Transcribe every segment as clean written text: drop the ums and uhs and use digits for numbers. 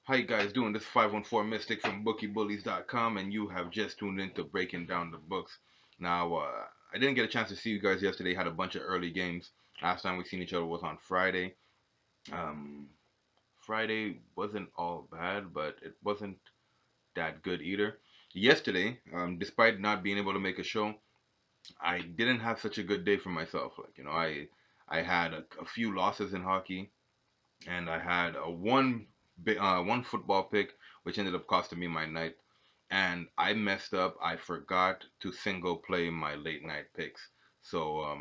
How you guys doing? This is 514 Mystic from BookieBullies.com, and you have just tuned into Breaking Down the Books. Now, I didn't get a chance to see you guys yesterday. Had a bunch of early games. Last time we seen each other was on Friday. Um, Friday wasn't all bad, but it wasn't that good either. Yesterday, despite not being able to make a show, I didn't have such a good day for myself. I had a few losses in hockey, and I had one football pick, which ended up costing me my night. And I messed up. I forgot to single play my late night picks. So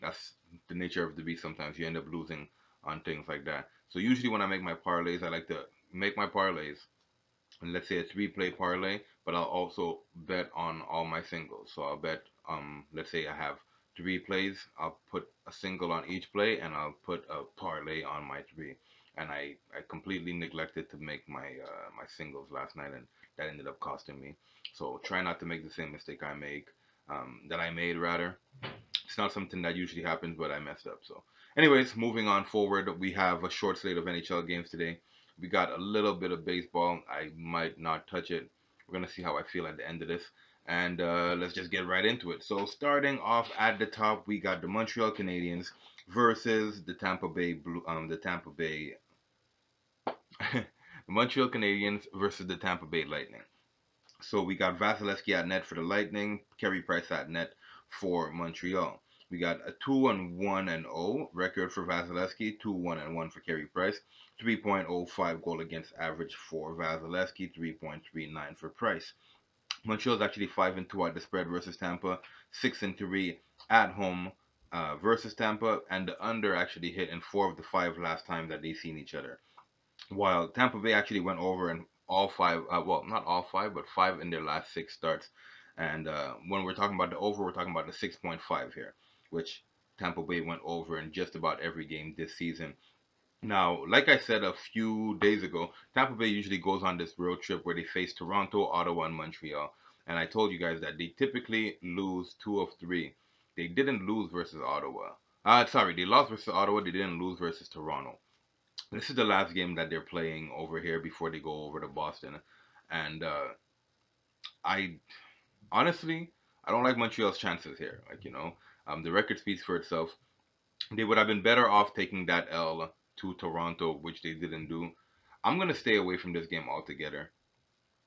that's the nature of the beast. Sometimes you end up losing on things like that. So usually when I make my parlays, I like to make my parlays, and let's say a three-play parlay, but I'll also bet on all my singles. So I'll bet, let's say I have three plays, I'll put a single on each play, and I'll put a parlay on my three. And I completely neglected to make my singles last night, and that ended up costing me. So try not to make the same mistake that I made rather. It's not something that usually happens, but I messed up. So, anyways, moving on forward, we have a short slate of NHL games today. We got a little bit of baseball. I might not touch it. We're gonna see how I feel at the end of this, and let's just get right into it. So, starting off at the top, we got the Montreal Canadiens versus the Tampa Bay the Tampa Bay, the Montreal Canadiens versus the Tampa Bay Lightning. So we got Vasilevsky at net for the Lightning, Carey Price at net for Montreal. We got a 2-1-0 record for Vasilevsky, 2-1-1 for Carey Price, 3.05 goal against average for Vasilevsky, 3.39 for Price. Montreal's actually 5-2 at the spread versus Tampa, 6-3 at home versus Tampa, and the under actually hit in 4 of the 5 last time that they've seen each other. While Tampa Bay actually went over in all 5, well, not all 5, but 5 in their last 6 starts. And when we're talking about the over, we're talking about the 6.5 here, which Tampa Bay went over in just about every game this season. Now, like I said a few days ago, Tampa Bay usually goes on this road trip where they face Toronto, Ottawa, and Montreal. And I told you guys that they typically lose 2 of 3. They didn't lose versus Ottawa. Sorry, they lost versus Ottawa. They didn't lose versus Toronto. This is the last game that they're playing over here before they go over to Boston. And I honestly, I don't like Montreal's chances here. The record speaks for itself. They would have been better off taking that L to Toronto, which they didn't do. I'm gonna stay away from this game altogether.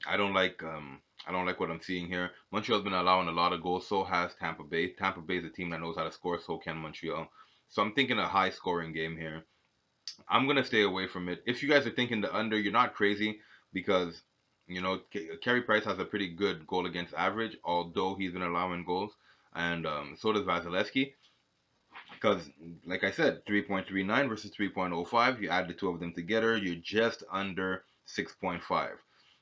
I don't like what I'm seeing here. Montreal's been allowing a lot of goals. So has Tampa Bay. Tampa Bay is a team that knows how to score. So can Montreal. So I'm thinking a high scoring game here. I'm gonna stay away from it. If you guys are thinking the under, you're not crazy because Carey Price has a pretty good goal against average, although he's been allowing goals, and so does Vasilevsky. Because, like I said, 3.39 versus 3.05, you add the two of them together, you're just under 6.5.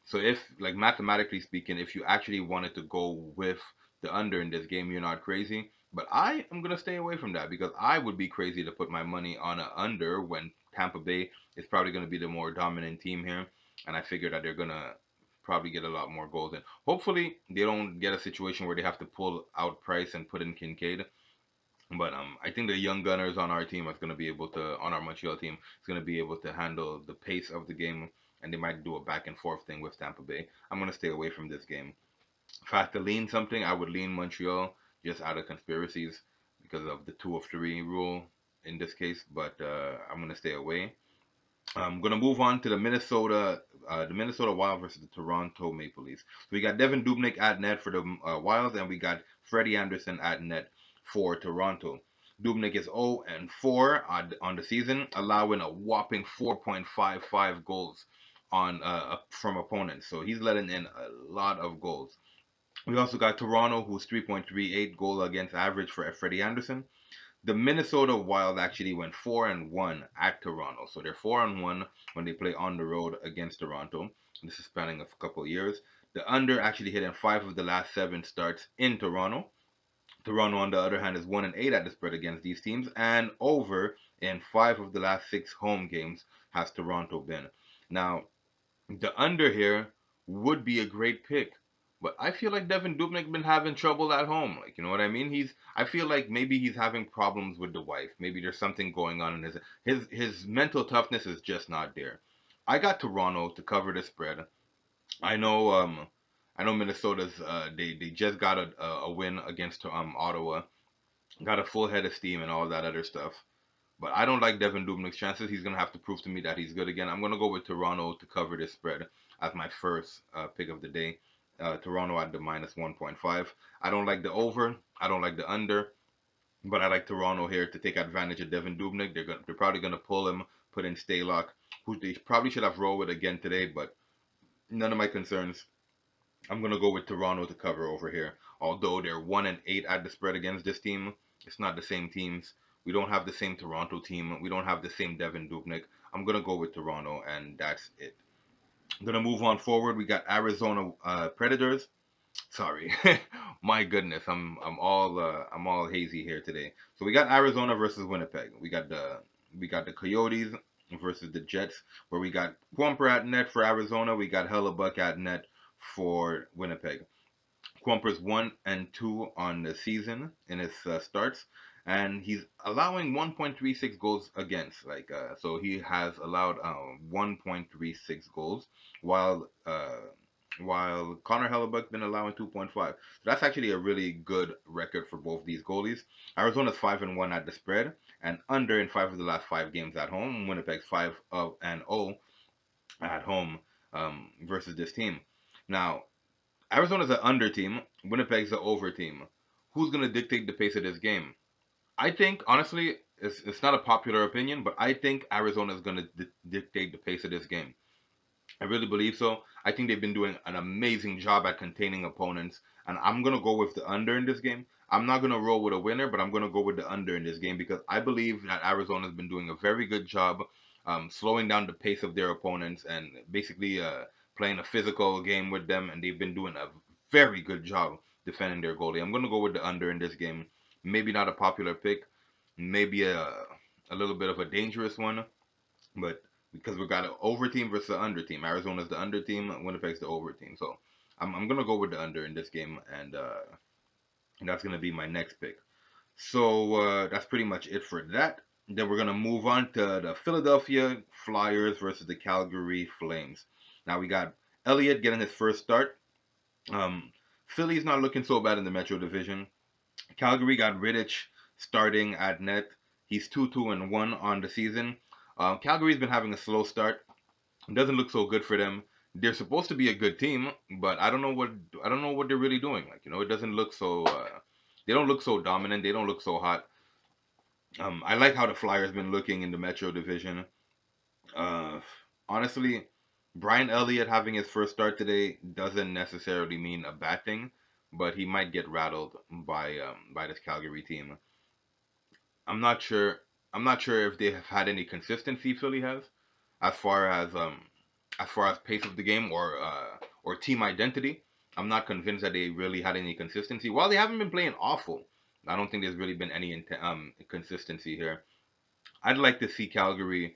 So if, like mathematically speaking, if you actually wanted to go with the under in this game, you're not crazy. But I am gonna stay away from that because I would be crazy to put my money on an under when Tampa Bay is probably gonna be the more dominant team here, and I figure that they're gonna probably get a lot more goals. And hopefully they don't get a situation where they have to pull out Price and put in Kincaid. But I think the young gunners on our team is going to be able to, on our Montreal team, is going to be able to handle the pace of the game, and they might do a back and forth thing with Tampa Bay. I'm going to stay away from this game. If I had to lean something, I would lean Montreal just out of conspiracies because of the 2 of 3 rule in this case. But I'm going to stay away. I'm gonna move on to the Minnesota Wild versus the Toronto Maple Leafs. So we got Devin Dubnyk at net for the Wild, and we got Freddie Anderson at net for Toronto. Dubnyk is 0-4 on the season, allowing a whopping 4.55 goals on from opponents. So he's letting in a lot of goals. We also got Toronto, who's 3.38 goal against average for Freddie Anderson. The Minnesota Wild actually went 4-1 at Toronto. So they're 4-1 when they play on the road against Toronto. This is spanning a couple of years. The under actually hit in 5 of the last 7 starts in Toronto. Toronto, on the other hand, is 1-8 at the spread against these teams, and over in 5 of the last 6 home games has Toronto been. Now, the under here would be a great pick. But I feel like Devin Dubnyk been having trouble at home. Like, you know what I mean? I feel like maybe he's having problems with the wife. Maybe there's something going on in his mental toughness is just not there. I got Toronto to cover the spread. I know I know Minnesota's they just got a win against Ottawa, got a full head of steam and all that other stuff. But I don't like Devin Dubnik's chances. He's gonna have to prove to me that he's good again. I'm gonna go with Toronto to cover this spread as my first pick of the day. Toronto at the minus 1.5. I don't like the over. I don't like the under. But I like Toronto here to take advantage of Devin Dubnik. They're probably gonna pull him, put in Staylock, who they probably should have rolled with again today. But none of my concerns. I'm gonna go with Toronto to cover over here. Although they're 1-8 at the spread against this team, it's not the same teams. We don't have the same Toronto team. We don't have the same Devin Dubnik. I'm gonna go with Toronto, and that's it. I'm gonna move on forward. We got Arizona Predators. Sorry, my goodness, I'm all hazy here today. So we got Arizona versus Winnipeg. We got the Coyotes versus the Jets, where we got Quamper at net for Arizona. We got Hellebuck at net for Winnipeg. Quamper's 1-2 on the season in his starts, and he's allowing 1.36 goals against. So he has allowed 1.36 goals, while Connor Hellebuck's been allowing 2.5. So that's actually a really good record for both these goalies. Arizona's 5-1 at the spread, and under in 5 of the last 5 games at home. Winnipeg's 5-0 at home versus this team. Now, Arizona's an under team. Winnipeg's an over team. Who's going to dictate the pace of this game? I think, honestly, it's not a popular opinion, but I think Arizona is going to dictate the pace of this game. I really believe so. I think they've been doing an amazing job at containing opponents, and I'm going to go with the under in this game. I'm not going to roll with a winner, but I'm going to go with the under in this game because I believe that Arizona has been doing a very good job slowing down the pace of their opponents and basically playing a physical game with them, and they've been doing a very good job defending their goalie. I'm going to go with the under in this game. Maybe not a popular pick, maybe a little bit of a dangerous one, but because we got an over team versus an under team. Arizona's the under team, Winnipeg's the over team. So I'm gonna go with the under in this game, and that's gonna be my next pick. So that's pretty much it for that. Then we're gonna move on to the Philadelphia Flyers versus the Calgary Flames. Now we got Elliott getting his first start. Um, Philly's not looking so bad in the Metro Division. Calgary got Rittich starting at net. He's 2-2-1 on the season. Calgary's been having a slow start. It doesn't look so good for them. They're supposed to be a good team, but I don't know what they're really doing. It doesn't look so. They don't look so dominant. They don't look so hot. I like how the Flyers been looking in the Metro Division. Uh, Honestly, Brian Elliott having his first start today doesn't necessarily mean a bad thing, but he might get rattled by this Calgary team. I'm not sure. I'm not sure if they have had any consistency. Philly has, as far as pace of the game or team identity. I'm not convinced that they really had any consistency. While they haven't been playing awful, I don't think there's really been any consistency here. I'd like to see Calgary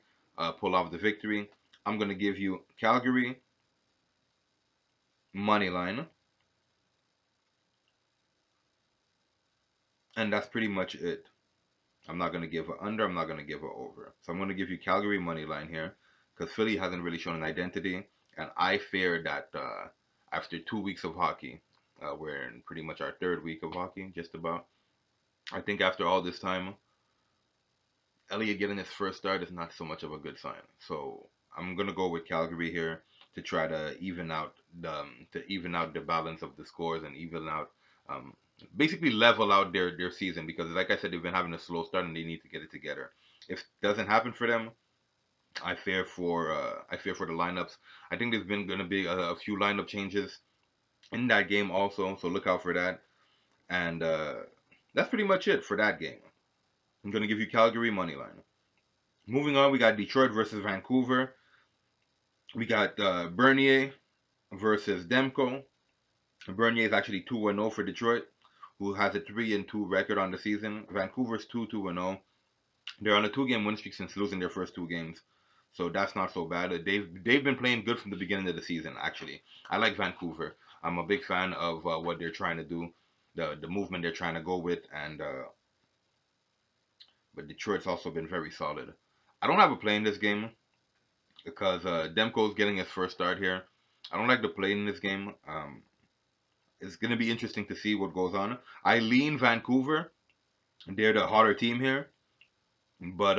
pull off the victory. I'm gonna give you Calgary money line, and that's pretty much it. I'm not going to give her under. I'm not going to give her over. So I'm going to give you Calgary money line here because Philly hasn't really shown an identity. And I fear that after 2 weeks of hockey, we're in pretty much our third week of hockey, just about. I think after all this time, Elliott getting his first start is not so much of a good sign. So I'm going to go with Calgary here to try to even out the balance of the scores and even out um, basically level out their season because like I said they've been having a slow start and they need to get it together. If it doesn't happen for them, I fear for the lineups. I think there's been going to be a few lineup changes in that game also, so look out for that. And that's pretty much it for that game. I'm going to give you Calgary money line. Moving on, we got Detroit versus Vancouver. We got Bernier versus Demko. Bernier is actually 2-0 for Detroit, who has a 3-2 record on the season. Vancouver's 2-2-0. They're on a 2-game win streak since losing their first 2 games, so that's not so bad. They've been playing good from the beginning of the season. Actually, I like Vancouver. I'm a big fan of what they're trying to do, the movement they're trying to go with, and but Detroit's also been very solid. I don't have a play in this game. because Demko's getting his first start here. I don't like the play in this game. It's gonna be interesting to see what goes on. I lean Vancouver. They're the hotter team here, but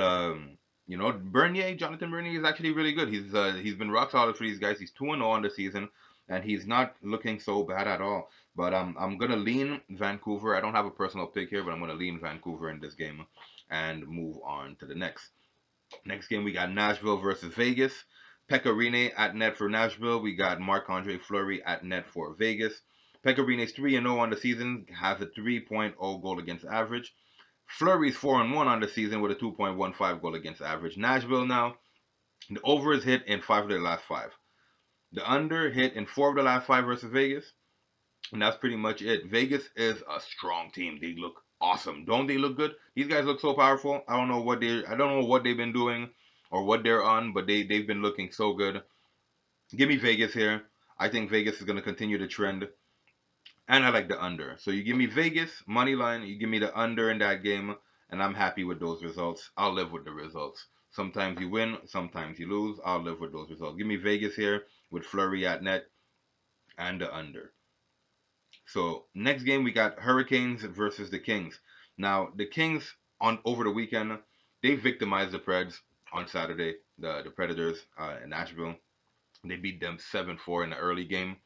you know, Bernier, Jonathan Bernier is actually really good. He's been rock solid for these guys. He's 2-0 on the season, and he's not looking so bad at all. But I'm gonna lean Vancouver. I don't have a personal pick here, but I'm gonna lean Vancouver in this game, and move on to the next. Next game, we got Nashville versus Vegas. Pecorine at net for Nashville. We got Marc-Andre Fleury at net for Vegas. Pecorine's 3-0 on the season, has a 3.0 goal against average. Fleury's 4-1 on the season with a 2.15 goal against average. Nashville now, the over is hit in 5 of their last 5. The under hit in 4 of the last 5 versus Vegas. And that's pretty much it. Vegas is a strong team. They look awesome. Don't they look good? These guys look so powerful. I don't know what they've been doing or what they're on, but they've been looking so good. Give me Vegas here. I think Vegas is gonna continue the trend. And I like the under. So you give me Vegas, money line, you give me the under in that game, and I'm happy with those results. I'll live with the results. Sometimes you win, sometimes you lose. I'll live with those results. Give me Vegas here with Fleury at net and the under. So next game we got Hurricanes versus the Kings. Now the Kings on over the weekend they victimized the Preds on Saturday. The Predators in Nashville. They beat them 7-4 in the early game.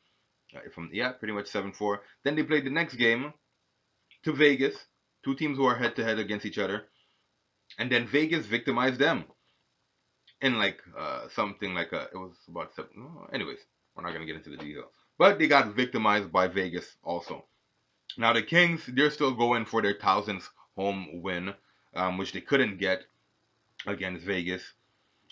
Pretty much 7-4. Then they played the next game to Vegas. Two teams who are head to head against each other, and then Vegas victimized them in like something like it was about seven. No, anyways, we're not gonna get into the details. But they got victimized by Vegas also. Now the Kings, they're still going for their thousandth home win, which they couldn't get against Vegas.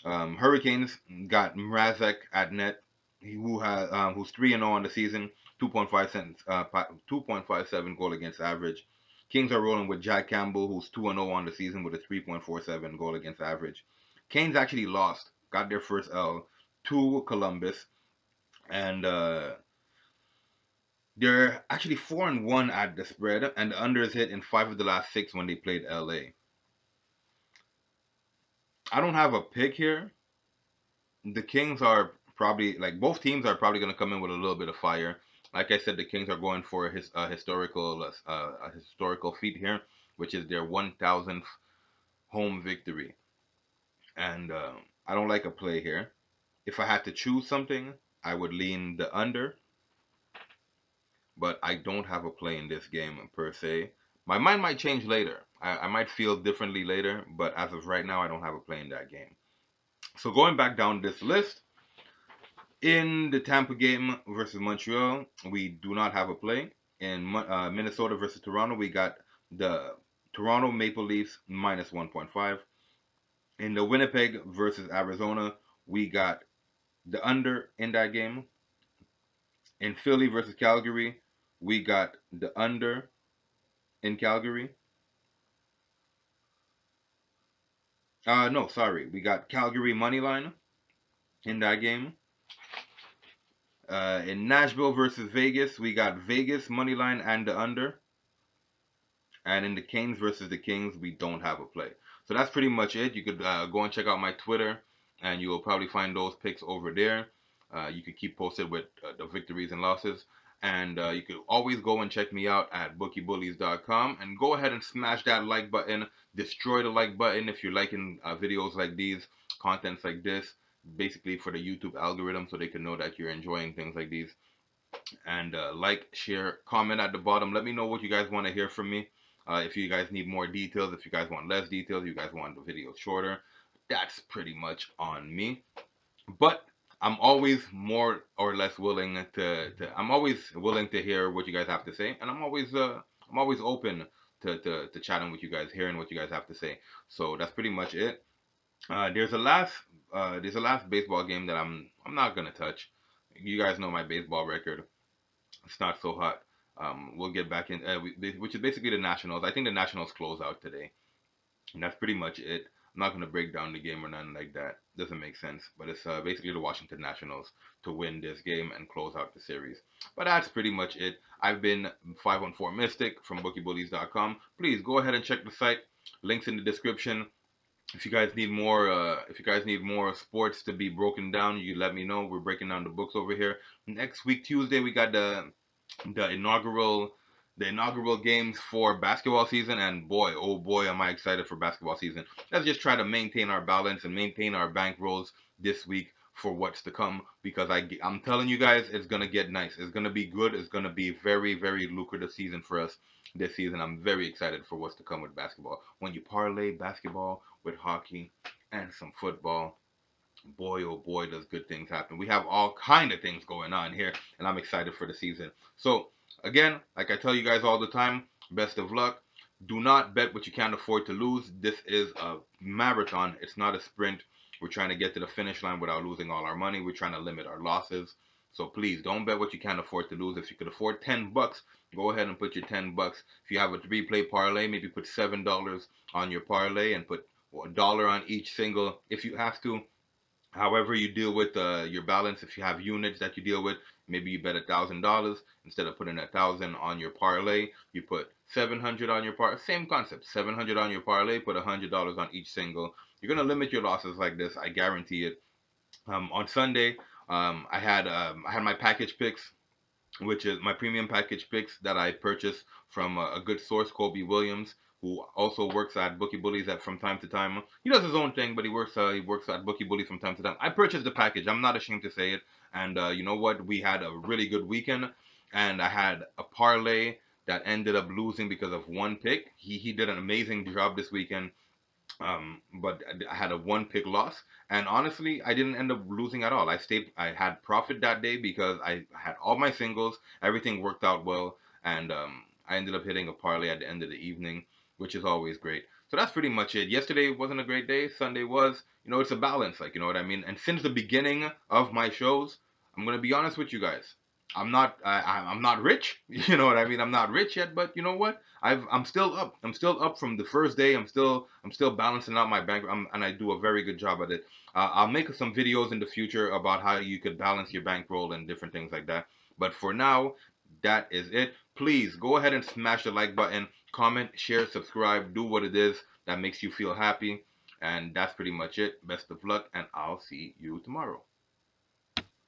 Hurricanes got Mrazek at net, who's 3-0 on the season, 2.57 goal against average. Kings are rolling with Jack Campbell, who's 2-0 on the season with a 3.47 goal against average. Canes actually lost, got their first L to Columbus, and they're actually 4-1 at the spread, and the under is hit in 5 of the last 6 when they played LA. I don't have a pick here. The Kings are probably like both teams are probably going to come in with a little bit of fire. Like I said, the Kings are going for a historical feat here, which is their 1,000th home victory. And I don't like a play here. If I had to choose something, I would lean the under, but I don't have a play in this game per se. My mind might change later. I might feel differently later, but as of right now, I don't have a play in that game. So going back down this list, in the Tampa game versus Montreal, we do not have a play. In Minnesota versus Toronto, we got the Toronto Maple Leafs minus 1.5. In the Winnipeg versus Arizona, we got the under in that game. In Philly versus Calgary, we got the under in Calgary. No, sorry. We got Calgary money line in that game. In Nashville versus Vegas, we got Vegas money line and the under. And in the Canes versus the Kings, we don't have a play. So that's pretty much it. You could go and check out my Twitter, and you will probably find those picks over there. You could keep posted with the victories and losses. And you could always go and check me out at bookiebullies.com. And go ahead and smash that like button. Destroy the like button if you're liking videos like these, contents like this. Basically for the YouTube algorithm so they can know that you're enjoying things like these. And like, share, comment at the bottom. Let me know what you guys want to hear from me. If you guys need more details, if you guys want less details, you guys want the video shorter, that's pretty much on me. But I'm always more or less willing I'm always willing to hear what you guys have to say, and I'm always open to chatting with you guys, hearing what you guys have to say. So that's pretty much it. There's a last baseball game that I'm not gonna touch. You guys know my baseball record. It's not so hot. We'll get back in, which is basically the Nationals. I think the Nationals close out today, and that's pretty much it. I'm not gonna break down the game or nothing like that. Doesn't make sense. But it's basically the Washington Nationals to win this game and close out the series. But that's pretty much it. I've been 514 Mystic from BookieBullies.com. Please go ahead and check the site. Links in the description. if you guys need more sports to be broken down, you let me know. We're breaking down the books over here. Next week, Tuesday, we got the inaugural the inaugural games for basketball season, and boy, oh boy, am I excited for basketball season. Let's just try to maintain our balance and maintain our bankrolls this week for what's to come, because I'm telling you guys, it's gonna get nice. It's gonna be good. It's gonna be very, very lucrative season for us this season. I'm very excited for what's to come with basketball. When you parlay basketball with hockey and some football, boy oh boy, does good things happen. We have all kind of things going on here, and I'm excited for the season. So again, like I tell you guys all the time, best of luck. Do not bet what you can't afford to lose. This is a marathon, it's not a sprint. We're trying to get to the finish line without losing all our money. We're trying to limit our losses. So please don't bet what you can't afford to lose. If you could afford $10, go ahead and put your $10. If you have a three-play parlay, maybe put $7 on your parlay and put a dollar on each single if you have to. However you deal with your balance, if you have units that you deal with, maybe you bet $1,000 instead of putting 1,000 on your parlay. You put 700 on your parlay. Same concept, 700 on your parlay. Put $100 on each single. You're gonna limit your losses like this. I guarantee it. On Sunday, I had my package picks, which is my premium package picks that I purchased from a good source, Kobe Williams, who also works at Bookie Bullies at from time to time. He does his own thing, but he works at Bookie Bullies from time to time. I purchased the package. I'm not ashamed to say it. And you know what? We had a really good weekend, and I had a parlay that ended up losing because of one pick. He did an amazing job this weekend, but I had a one pick loss, and honestly, I didn't end up losing at all. I had profit that day because I had all my singles. Everything worked out well, and I ended up hitting a parlay at the end of the evening, which is always great. So that's pretty much it. Yesterday wasn't a great day. Sunday was. It's a balance, like, you know what I mean. And since the beginning of my shows, I'm gonna be honest with you guys. I'm not rich. You know what I mean. I'm not rich yet, but you know what? I'm still up. I'm still up from the first day. I'm still balancing out my bank, and I do a very good job at it. I'll make some videos in the future about how you could balance your bankroll and different things like that. But for now, that is it. Please go ahead and smash the like button, comment, share, subscribe, do what it is that makes you feel happy. And that's pretty much it. Best of luck, and I'll see you tomorrow.